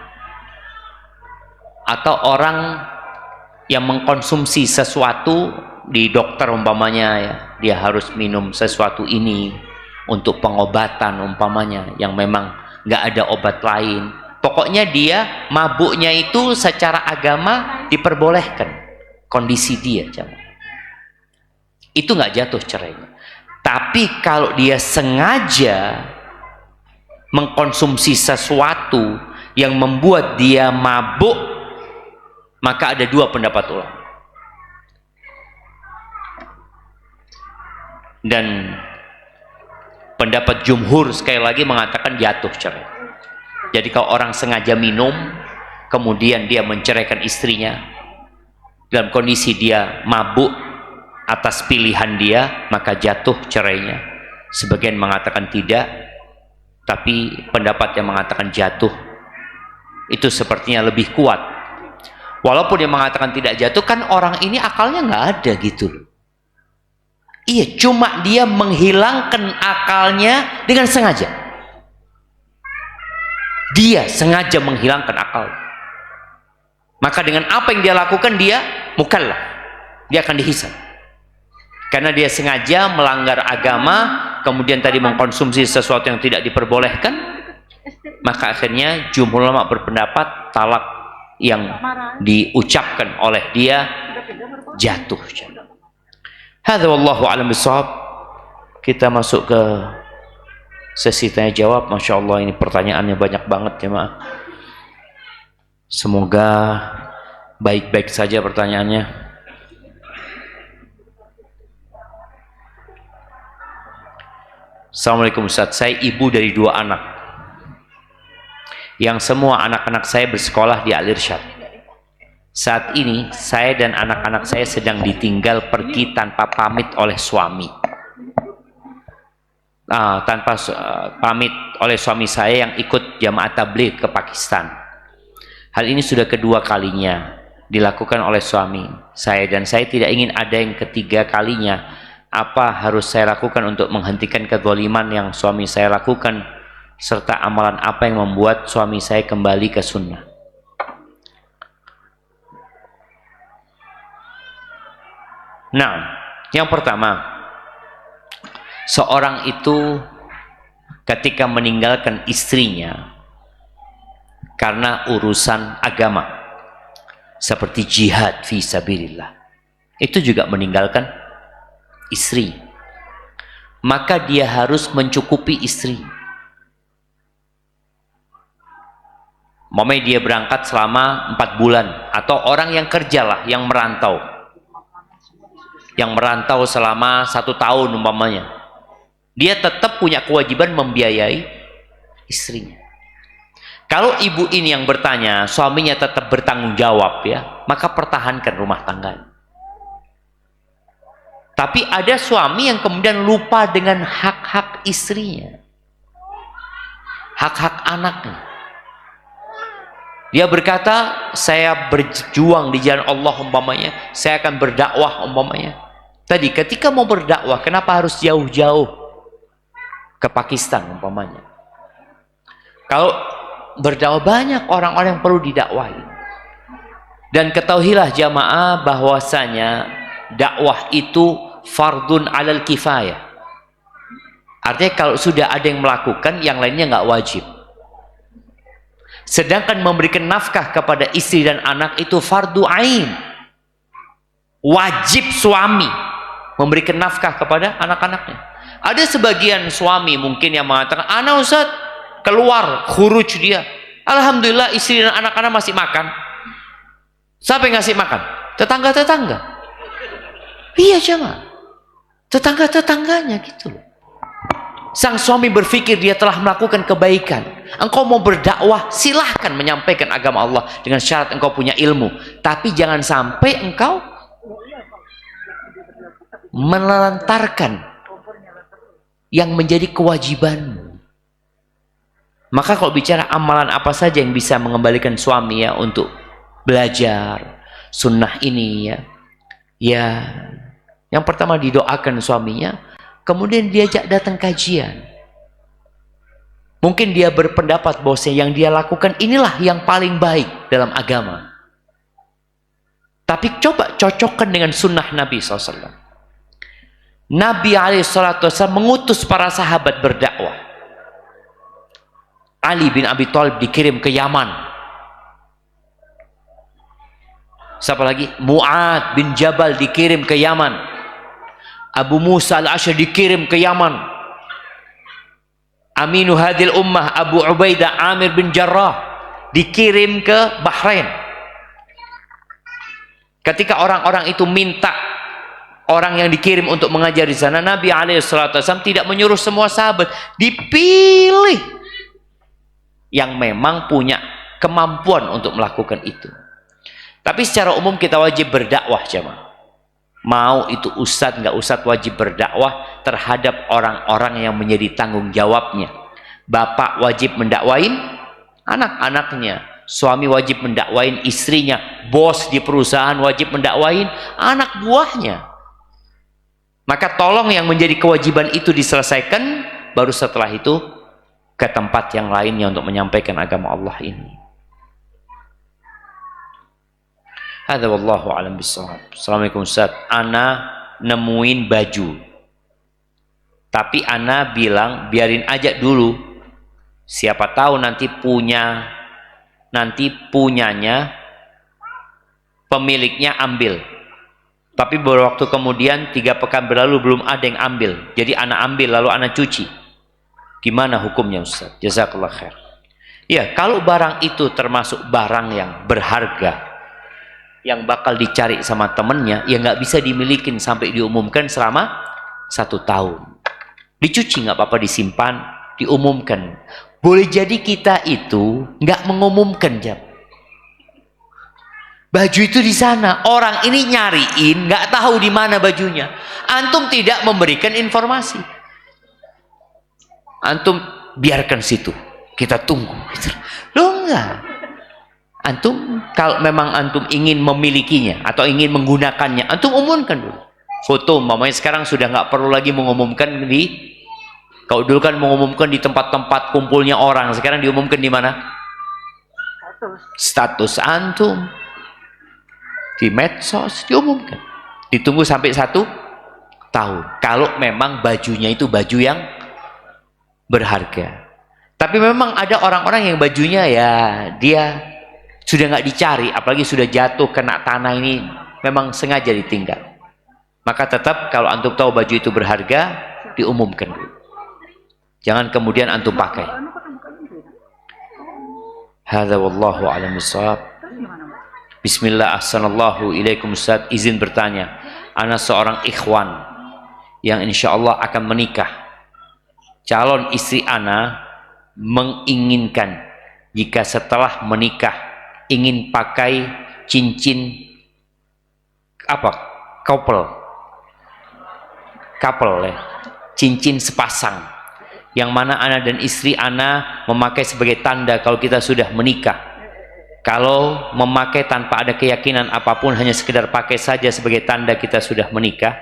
A: Atau orang yang mengkonsumsi sesuatu, di dokter umpamanya ya, dia harus minum sesuatu ini untuk pengobatan umpamanya yang memang nggak ada obat lain. Pokoknya dia mabuknya itu secara agama diperbolehkan kondisi dia. Itu nggak jatuh cerainya. Tapi kalau dia sengaja mengkonsumsi sesuatu yang membuat dia mabuk, maka ada 2 pendapat ulama. Dan pendapat jumhur sekali lagi mengatakan jatuh cerai. Jadi kalau orang sengaja minum, kemudian dia menceraikan istrinya dalam kondisi dia mabuk atas pilihan dia, maka jatuh cerainya. Sebagian mengatakan tidak, tapi pendapat yang mengatakan jatuh itu sepertinya lebih kuat. Walaupun dia mengatakan tidak jatuh, kan orang ini akalnya nggak ada gitu loh. Iya, cuma dia menghilangkan akalnya dengan sengaja. Dia sengaja menghilangkan akal. Maka dengan apa yang dia lakukan, dia mukallaf. Dia akan dihisab. Karena dia sengaja melanggar agama, kemudian tadi mengkonsumsi sesuatu yang tidak diperbolehkan, maka akhirnya jumhur ulama berpendapat talak yang diucapkan oleh dia jatuh. Hadza wallahu a'lam bishawab. Kita masuk ke sesi tanya jawab. Masya Allah, ini pertanyaannya banyak banget jemaah. Semoga baik-baik saja pertanyaannya. Assalamualaikum Ustaz, saya ibu dari 2 anak yang semua anak-anak saya bersekolah di Al-Irsyad. Saat ini saya dan anak-anak saya sedang ditinggal pergi tanpa pamit oleh suami. Tanpa pamit oleh suami saya yang ikut jamaah tabligh ke Pakistan. Hal ini sudah kedua kalinya dilakukan oleh suami saya, dan saya tidak ingin ada yang ketiga kalinya. Apa harus saya lakukan untuk menghentikan kezaliman yang suami saya lakukan, serta amalan apa yang membuat suami saya kembali ke sunnah? Nah, yang pertama, seorang itu ketika meninggalkan istrinya karena urusan agama, seperti jihad fi sabilillah, itu juga meninggalkan istri, maka dia harus mencukupi istri. Momenya dia berangkat selama 4 bulan, atau orang yang kerjalah, yang merantau selama 1 tahun umpamanya, dia tetap punya kewajiban membiayai istrinya. Kalau ibu ini yang bertanya, suaminya tetap bertanggung jawab ya, maka pertahankan rumah tangga. Tapi ada suami yang kemudian lupa dengan hak-hak istrinya, hak-hak anaknya. Dia berkata, saya berjuang di jalan Allah umpamanya, saya akan berdakwah umpamanya. Tadi ketika mau berdakwah, kenapa harus jauh-jauh ke Pakistan umpamanya? Kalau berdakwah, banyak orang-orang yang perlu didakwahi. Dan ketahuilah jamaah bahwasanya dakwah itu fardun alal kifayah. Artinya kalau sudah ada yang melakukan, yang lainnya nggak wajib. Sedangkan memberikan nafkah kepada istri dan anak itu fardu ain. Wajib suami memberikan nafkah kepada anak-anaknya. Ada sebagian suami mungkin yang mengatakan, anak Ustaz keluar, khuruj dia. Alhamdulillah istri dan anak-anak masih makan. Siapa yang ngasih makan? Tetangga-tetangga. Iya jemaah. Tetangga-tetangganya gitu loh. Sang suami berpikir dia telah melakukan kebaikan. Engkau mau berdakwah, silahkan menyampaikan agama Allah dengan syarat engkau punya ilmu. Tapi jangan sampai engkau menelantarkan yang menjadi kewajibanmu. Maka kalau bicara amalan apa saja yang bisa mengembalikan suami ya untuk belajar sunnah ini ya, ya yang pertama didoakan suaminya, kemudian diajak datang kajian. Mungkin dia berpendapat bahwa yang dia lakukan inilah yang paling baik dalam agama. Tapi coba cocokkan dengan sunnah Nabi SAW. Nabi SAW mengutus para sahabat berdakwah. Ali bin Abi Thalib dikirim ke Yaman. Siapa lagi? Mu'ad bin Jabal dikirim ke Yaman. Abu Musa al-Asy'ari dikirim ke Yaman. Aminu hadil ummah Abu Ubaidah Amir bin Jarrah dikirim ke Bahrain. Ketika orang-orang itu minta orang yang dikirim untuk mengajar di sana, Nabi SAW tidak menyuruh semua sahabat, dipilih yang memang punya kemampuan untuk melakukan itu. Tapi secara umum kita wajib berdakwah jemaah. Mau itu ustadz nggak ustadz wajib berdakwah terhadap orang-orang yang menjadi tanggung jawabnya. Bapak wajib mendakwain anak-anaknya, suami wajib mendakwain istrinya, bos di perusahaan wajib mendakwain anak buahnya. Maka tolong yang menjadi kewajiban itu diselesaikan, baru setelah itu ke tempat yang lainnya untuk menyampaikan agama Allah ini. Hadza wallahu a'lam bissawab. Assalamualaikum Ustaz. Ana nemuin baju. Tapi ana bilang biarin aja dulu. Siapa tahu nanti punyanya pemiliknya ambil. Tapi beberapa waktu kemudian 3 pekan berlalu belum ada yang ambil. Jadi ana ambil lalu ana cuci. Gimana hukumnya Ustaz? Jazakallah khair. Ya, kalau barang itu termasuk barang yang berharga, yang bakal dicari sama temennya, ya nggak bisa dimilikin sampai diumumkan selama 1 tahun. Dicuci nggak apa-apa, disimpan, diumumkan. Boleh jadi kita itu nggak mengumumkan jam. Baju itu di sana, orang ini nyariin, nggak tahu di mana bajunya. Antum tidak memberikan informasi. Antum biarkan situ, kita tunggu. Loh enggak. Antum kalau memang antum ingin memilikinya atau ingin menggunakannya, antum umumkan dulu. Foto, mamanya sekarang sudah nggak perlu lagi mengumumkan di. Kalau dulu kan mengumumkan di tempat-tempat kumpulnya orang, sekarang diumumkan di mana? Status antum di medsos diumumkan. Ditunggu sampai 1 tahun. Kalau memang bajunya itu baju yang berharga. Tapi memang ada orang-orang yang bajunya ya dia sudah nggak dicari, apalagi sudah jatuh kena tanah ini, memang sengaja ditinggal. Maka tetap kalau antum tahu baju itu berharga, diumumkan dulu. Jangan kemudian antum pakai. Hadza wallahu a'lam bissawab. Bismillah, ahsanallahu ilaikum Ustaz. Izin bertanya, ana seorang ikhwan yang insya Allah akan menikah. Calon istri ana menginginkan jika setelah menikah ingin pakai cincin apa? Couple ya. Cincin sepasang. Yang mana ana dan istri ana memakai sebagai tanda kalau kita sudah menikah. Kalau memakai tanpa ada keyakinan apapun, hanya sekedar pakai saja sebagai tanda kita sudah menikah.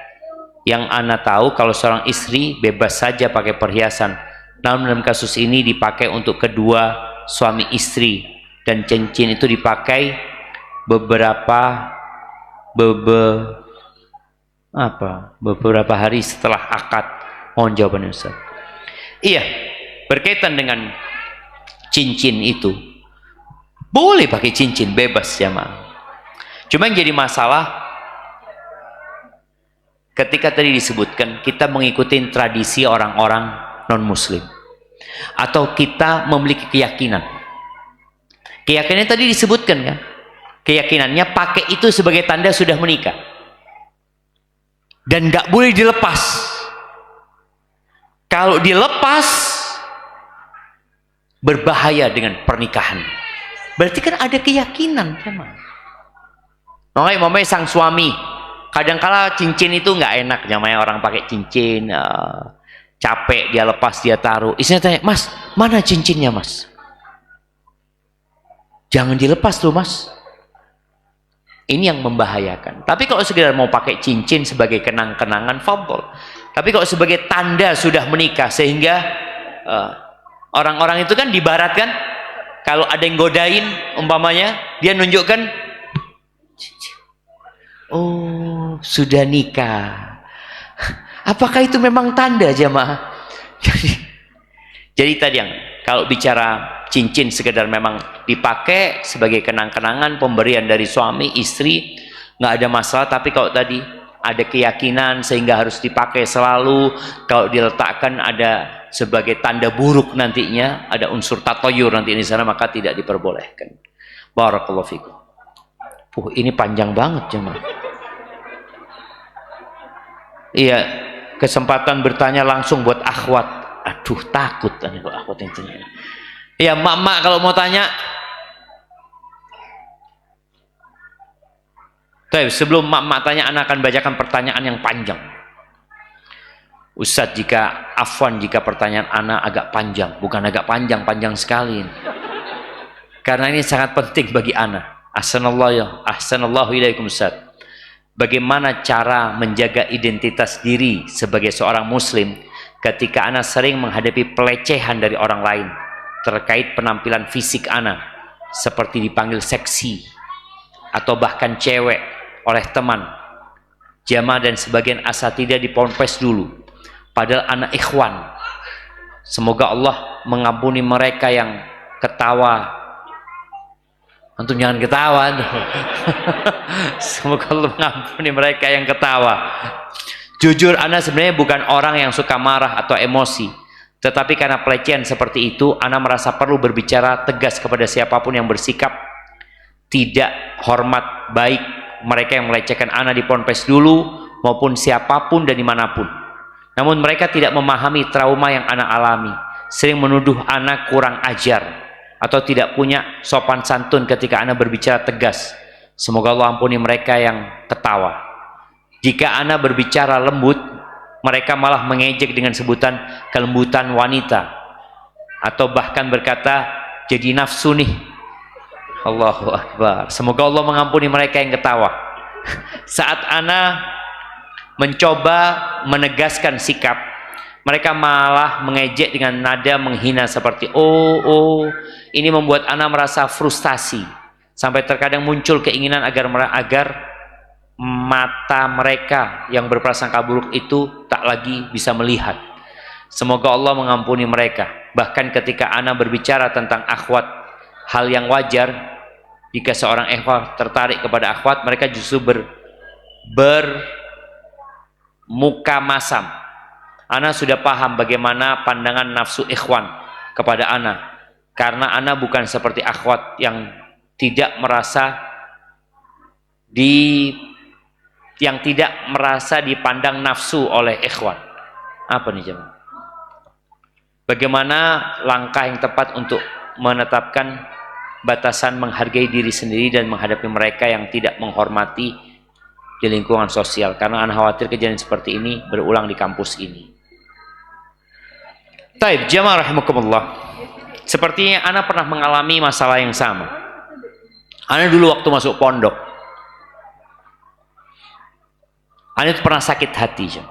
A: Yang ana tahu kalau seorang istri bebas saja pakai perhiasan. Namun dalam kasus ini dipakai untuk kedua suami istri, dan cincin itu dipakai beberapa hari setelah akad. Mohon jawabannya Ustaz. Iya, berkaitan dengan cincin itu, boleh pakai cincin bebas jamaah. Cuma yang jadi masalah ketika tadi disebutkan kita mengikuti tradisi orang-orang non-muslim, atau kita memiliki keyakinan. Keyakinannya tadi disebutkan kan? Keyakinannya pakai itu sebagai tanda sudah menikah. Dan nggak boleh dilepas. Kalau dilepas berbahaya dengan pernikahan. Berarti kan ada keyakinan, teman. Makanya sang suami, kadangkala cincin itu nggak enak, namanya orang pakai cincin, capek dia lepas dia taruh. Istrinya tanya, Mas, mana cincinnya Mas? Jangan dilepas tuh Mas. Ini yang membahayakan. Tapi kalau sekedar mau pakai cincin sebagai kenang-kenangan, fadhol. Tapi kalau sebagai tanda sudah menikah, sehingga orang-orang itu kan dibaratkan, kalau ada yang godain umpamanya, dia nunjukkan, oh sudah nikah. Apakah itu memang tanda jamaah? Jadi tadi yang kalau bicara cincin sekedar memang dipakai sebagai kenang-kenangan pemberian dari suami istri, nggak ada masalah. Tapi kalau tadi ada keyakinan sehingga harus dipakai selalu, kalau diletakkan ada sebagai tanda buruk nantinya, ada unsur tatoyur nanti di sana, maka tidak diperbolehkan. Barakallahu fikum. Ini panjang banget jemaah. Iya, kesempatan bertanya langsung buat akhwat. Aduh, takut tanya kok akhwat yang tanya. Iya, mak kalau mau tanya. Tapi sebelum mak tanya, anak akan bacakan pertanyaan yang panjang. Ustadz, jika pertanyaan anak agak panjang, bukan agak panjang, panjang sekali. Karena ini sangat penting bagi anak. Ahsanallahu ilaikum Ustadz. Bagaimana cara menjaga identitas diri sebagai seorang muslim ketika anak sering menghadapi pelecehan dari orang lain terkait penampilan fisik anak, seperti dipanggil seksi atau bahkan cewek oleh teman, jamaah dan sebagian asatidah di ponpes dulu, padahal anak ikhwan. Semoga Allah mengampuni mereka yang ketawa. Antum jangan ketawa. Semoga Allah mengampuni mereka yang ketawa. Jujur, ana sebenarnya bukan orang yang suka marah atau emosi, tetapi karena pelecehan seperti itu, ana merasa perlu berbicara tegas kepada siapapun yang bersikap tidak hormat, baik mereka yang melecehkan ana di ponpes dulu maupun siapapun dan dimanapun. Namun mereka tidak memahami trauma yang ana alami, sering menuduh ana kurang ajar atau tidak punya sopan santun ketika ana berbicara tegas. Semoga Allah ampuni mereka yang ketawa. Jika ana berbicara lembut, mereka malah mengejek dengan sebutan kelembutan wanita, atau bahkan berkata jadi nafsu nih. Allahu Akbar. Semoga Allah mengampuni mereka yang ketawa. Saat ana mencoba menegaskan sikap, mereka malah mengejek dengan nada menghina seperti oh. Ini membuat ana merasa frustasi, sampai terkadang muncul keinginan agar mata mereka yang berprasangka buruk itu tak lagi bisa melihat. Semoga Allah mengampuni mereka. Bahkan ketika ana berbicara tentang akhwat, hal yang wajar jika seorang ikhwah tertarik kepada akhwat, mereka justru bermuka masam. Ana sudah paham bagaimana pandangan nafsu ikhwan kepada ana, karena ana bukan seperti akhwat yang tidak merasa dipandang nafsu oleh ikhwan. Apa nih jemaah? Bagaimana langkah yang tepat untuk menetapkan batasan menghargai diri sendiri dan menghadapi mereka yang tidak menghormati di lingkungan sosial, karena ana khawatir kejadian seperti ini berulang di kampus ini. Taib, jamaah rahimakumullah. Sepertinya ana pernah mengalami masalah yang sama. Ana dulu waktu masuk pondok, ana itu pernah sakit hati,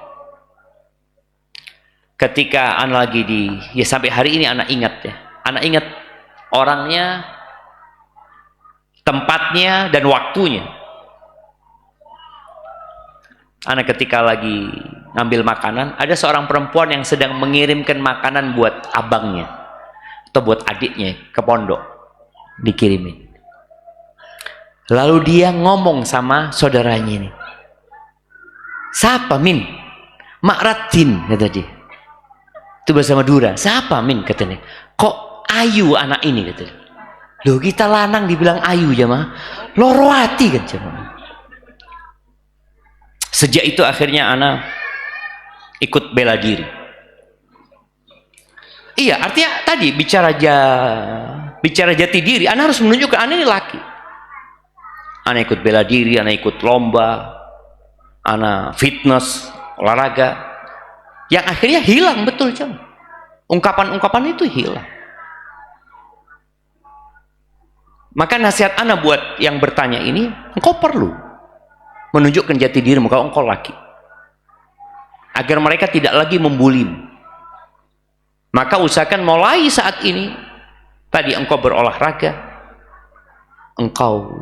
A: ketika ana lagi ya sampai hari ini ana ingat ya. Ana ingat orangnya, tempatnya, dan waktunya. Ana ketika lagi ngambil makanan, ada seorang perempuan yang sedang mengirimkan makanan buat abangnya atau buat adiknya ke pondok, dikirimin. Lalu dia ngomong sama saudaranya ini, "Siapa Min?" "Mak Ratin," kata dia. Itu bahasa Madura. "Siapa Min?" katanya. "Kok ayu anak ini?" katanya. Loh, kita lanang dibilang ayu jamaah, loro hati kan jamaah. Sejak itu akhirnya ana ikut bela diri. Iya, artinya tadi bicara jati diri, ana harus menunjukkan ana ini laki. Ana ikut bela diri, ana ikut lomba, ana fitness, olahraga, yang akhirnya hilang betul jamaah. Ungkapan-ungkapan itu hilang. Maka nasihat ana buat yang bertanya ini, engkau perlu menunjukkan jati dirimu kalau engkau laki, agar mereka tidak lagi membulimu. Maka usahakan mulai saat ini, tadi engkau berolahraga, engkau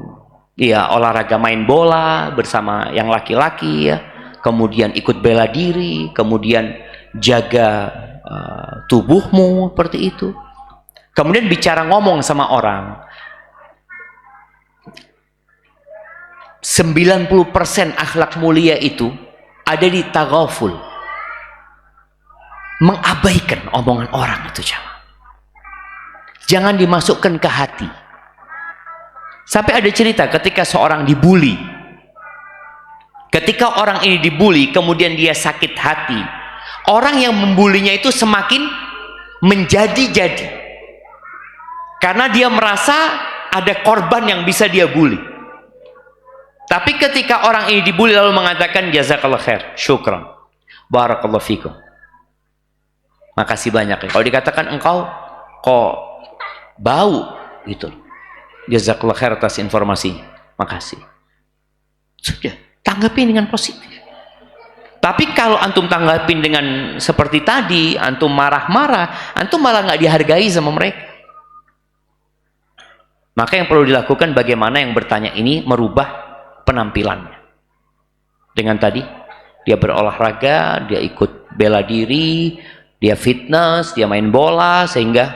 A: ya olahraga main bola bersama yang laki-laki ya, kemudian ikut bela diri, kemudian jaga tubuhmu seperti itu. Kemudian bicara ngomong sama orang, 90% akhlak mulia itu ada di taghaful, mengabaikan omongan orang itu jangan dimasukkan ke hati. Sampai ada cerita ketika seorang dibuli, ketika orang ini dibuli kemudian dia sakit hati, orang yang membulinya itu semakin menjadi-jadi karena dia merasa ada korban yang bisa dia bully. Tapi ketika orang ini dibuli lalu mengatakan jazakallah khair, syukran, barakallahu fikum, makasih banyak ya. Kalau dikatakan engkau kok bau gitu, jazakallah khair atas informasi, makasih, sudah tanggapin dengan positif. Tapi kalau antum tanggapin dengan seperti tadi, antum marah-marah, antum malah nggak dihargai sama mereka. Maka yang perlu dilakukan, bagaimana yang bertanya ini merubah penampilannya. Dengan tadi dia berolahraga, dia ikut bela diri, dia fitness, dia main bola, sehingga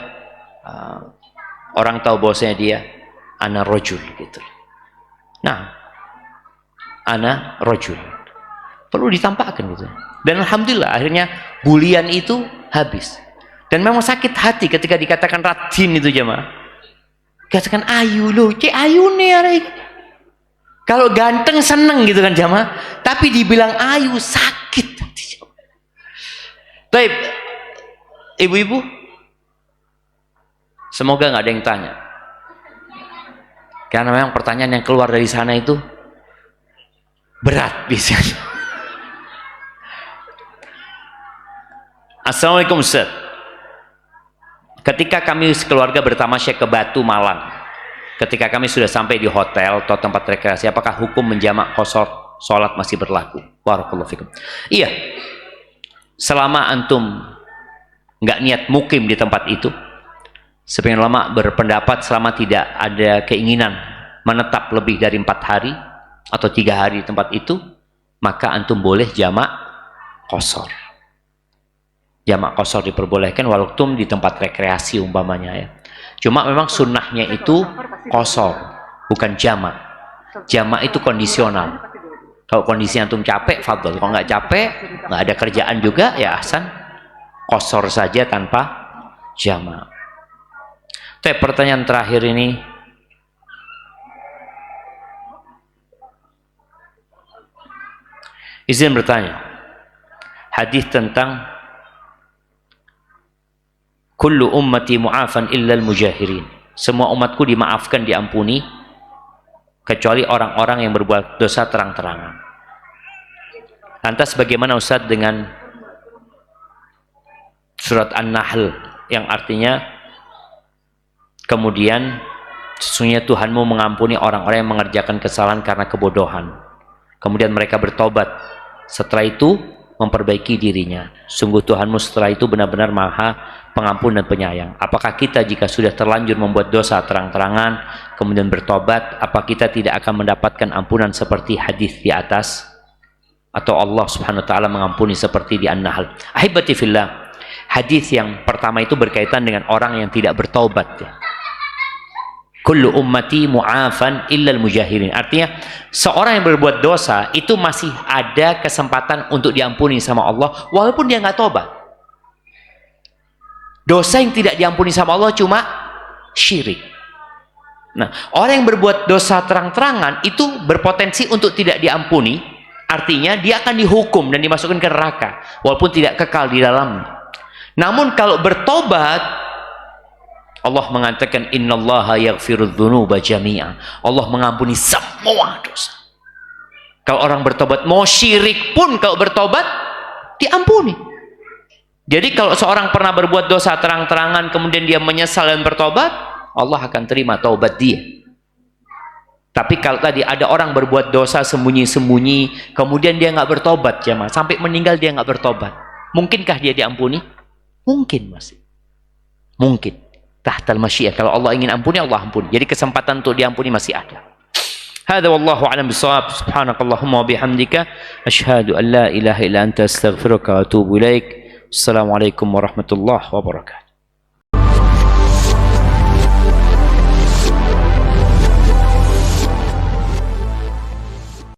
A: orang tahu bahwasanya dia ana rojul gitu. Nah, ana rojul perlu ditampakkan gitu. Dan alhamdulillah akhirnya bulian itu habis. Dan memang sakit hati ketika dikatakan Ratin itu jamaah. Katakan ayu loh, cek ayu nih. Kalau ganteng seneng gitu kan jamaah, tapi dibilang ayu sakit. Baik, ibu-ibu, semoga nggak ada yang tanya, karena memang pertanyaan yang keluar dari sana itu berat biasanya. Assalamualaikum Ustaz. Ketika kami sekeluarga bertamasya ke Batu Malang, ketika kami sudah sampai di hotel atau tempat rekreasi, apakah hukum menjamak qashar sholat masih berlaku? Barakallahu fikum. Iya, selama antum nggak niat mukim di tempat itu, sebagian ulama berpendapat selama tidak ada keinginan menetap lebih dari 4 hari atau 3 hari di tempat itu, maka antum boleh jamak qashar. Jamak qashar diperbolehkan walaupun di tempat rekreasi umpamanya ya. Cuma memang sunnahnya itu qashar, bukan jamak. Jamak itu kondisional. Kalau kondisi antum capek, fadhol. Kalau nggak capek, nggak ada kerjaan juga, ya ahsan, qashar saja tanpa jamak. Tapi pertanyaan terakhir ini, izin bertanya, hadis tentang Kullu ummati mu'afan illal mujahirin. Semua umatku dimaafkan, diampuni, kecuali orang-orang yang berbuat dosa terang-terangan. Lantas bagaimana Ustaz dengan surat An-Nahl yang artinya kemudian sesungguhnya Tuhanmu mengampuni orang-orang yang mengerjakan kesalahan karena kebodohan, kemudian mereka bertobat, setelah itu memperbaiki dirinya. Sungguh Tuhanmu setelah itu benar-benar maha pengampun dan penyayang. Apakah kita jika sudah terlanjur membuat dosa terang-terangan kemudian bertobat, apa kita tidak akan mendapatkan ampunan seperti hadis di atas? Atau Allah subhanahu wa ta'ala mengampuni seperti di An-Nahl? Ahibati fillah, hadis yang pertama itu berkaitan dengan orang yang tidak bertaubat, ya. Kullu ummati mu'afan illal mujahirin. Artinya seorang yang berbuat dosa itu masih ada kesempatan untuk diampuni sama Allah walaupun dia nggak tobat. Dosa yang tidak diampuni sama Allah cuma syirik. Nah, orang yang berbuat dosa terang-terangan itu berpotensi untuk tidak diampuni. Artinya dia akan dihukum dan dimasukkan ke neraka walaupun tidak kekal di dalamnya. Namun kalau bertobat, Allah mengatakan innallaha yaghfirudz dzunuba jami'a. Allah mengampuni semua dosa. Kalau orang bertobat, mau syirik pun kalau bertobat diampuni. Jadi kalau seorang pernah berbuat dosa terang-terangan kemudian dia menyesal dan bertobat, Allah akan terima taubat dia. Tapi kalau tadi ada orang berbuat dosa sembunyi-sembunyi kemudian dia nggak bertobat, jemaah, sampai meninggal dia nggak bertobat, mungkinkah dia diampuni? Mungkin masih. Mungkin. Tahtal masyiah, kalau Allah ingin ampuni, Allah ampuni. Jadi kesempatan untuk diampuni masih ada. Hadza wallahu a'lam bissawab. Subhanakallahumma wa bihamdika asyhadu an la ilaha illa anta astaghfiruka wa atubu ilaik. Assalamualaikum warahmatullahi wabarakatuh.